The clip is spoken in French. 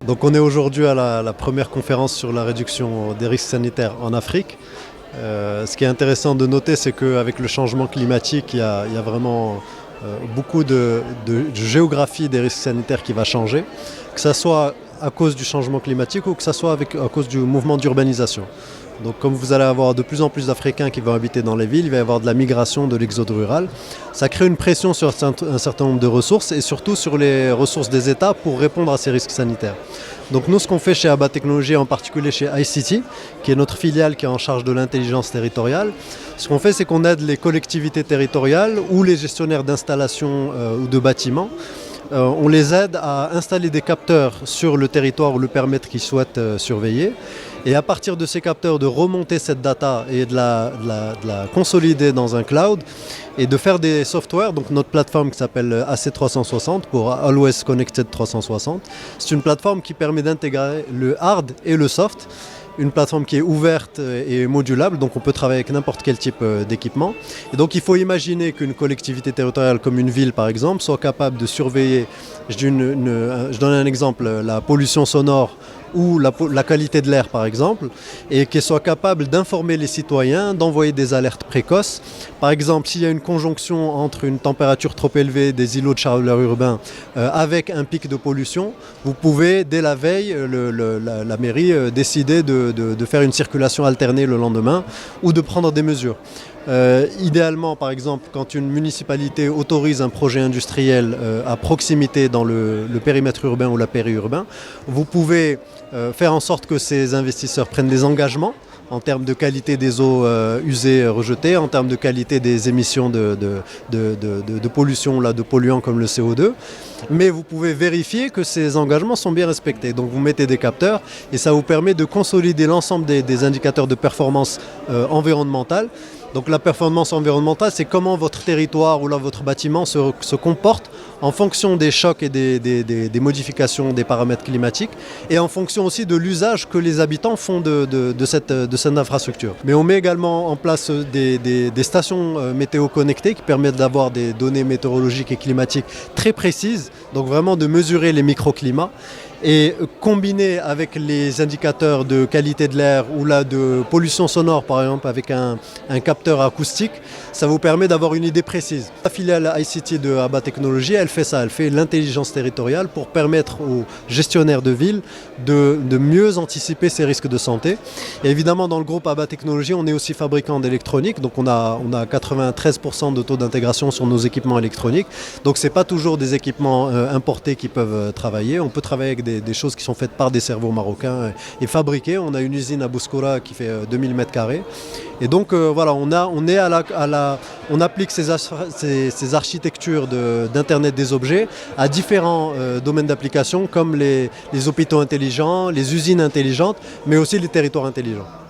Donc on est aujourd'hui à la première conférence sur la réduction des risques sanitaires en Afrique. Ce qui est intéressant de noter, c'est qu'avec le changement climatique, il y a vraiment beaucoup de géographie des risques sanitaires qui va changer, que ce soit à cause du changement climatique ou que ce soit à cause du mouvement d'urbanisation. Donc comme vous allez avoir de plus en plus d'Africains qui vont habiter dans les villes, il va y avoir de la migration, de l'exode rural. Ça crée une pression sur un certain nombre de ressources et surtout sur les ressources des États pour répondre à ces risques sanitaires. Donc nous, ce qu'on fait chez ABBA Technologies, en particulier chez ICT, qui est notre filiale qui est en charge de l'intelligence territoriale, ce qu'on fait, c'est qu'on aide les collectivités territoriales ou les gestionnaires d'installations ou de bâtiments. On les aide à installer des capteurs sur le territoire ou le périmètre qu'ils souhaitent surveiller. Et à partir de ces capteurs, de remonter cette data et de la consolider dans un cloud et de faire des softwares. Donc notre plateforme qui s'appelle AC360 pour Always Connected 360. C'est une plateforme qui permet d'intégrer le hard et le soft. Une plateforme qui est ouverte et modulable, donc on peut travailler avec n'importe quel type d'équipement. Et donc il faut imaginer qu'une collectivité territoriale comme une ville par exemple soit capable de surveiller, je donne un exemple, la pollution sonore ou la qualité de l'air par exemple, et qu'elle soit capable d'informer les citoyens, d'envoyer des alertes précoces. Par exemple, s'il y a une conjonction entre une température trop élevée des îlots de chaleur urbains avec un pic de pollution, vous pouvez dès la veille, la mairie décider de faire une circulation alternée le lendemain ou de prendre des mesures. Idéalement, par exemple, quand une municipalité autorise un projet industriel à proximité dans le périmètre urbain ou la périurbain, vous pouvez faire en sorte que ces investisseurs prennent des engagements en termes de qualité des eaux usées, rejetées, en termes de qualité des émissions de pollution, de polluants comme le CO2. Mais vous pouvez vérifier que ces engagements sont bien respectés. Donc vous mettez des capteurs et ça vous permet de consolider l'ensemble des indicateurs de performance environnementale. Donc la performance environnementale, c'est comment votre territoire ou là, votre bâtiment se comporte en fonction des chocs et des modifications des paramètres climatiques et en fonction aussi de l'usage que les habitants font de cette infrastructure. Mais on met également en place des stations météo connectées qui permettent d'avoir des données météorologiques et climatiques très précises, donc vraiment de mesurer les microclimats. Et combiné avec les indicateurs de qualité de l'air ou là de pollution sonore par exemple avec un capteur acoustique, ça vous permet d'avoir une idée précise. La filiale ICT de ABBA Technologies, elle fait ça, elle fait l'intelligence territoriale pour permettre aux gestionnaires de villes de mieux anticiper ces risques de santé. Et évidemment dans le groupe ABBA Technologies, on est aussi fabricant d'électronique, donc on a 93% de taux d'intégration sur nos équipements électroniques. Donc c'est pas toujours des équipements importés qui peuvent travailler, on peut travailler avec des choses qui sont faites par des cerveaux marocains et fabriquées. On a une usine à Bouskoura qui fait 2000 m². Et donc voilà, on applique ces architectures d'Internet des objets à différents domaines d'application comme les hôpitaux intelligents, les usines intelligentes, mais aussi les territoires intelligents.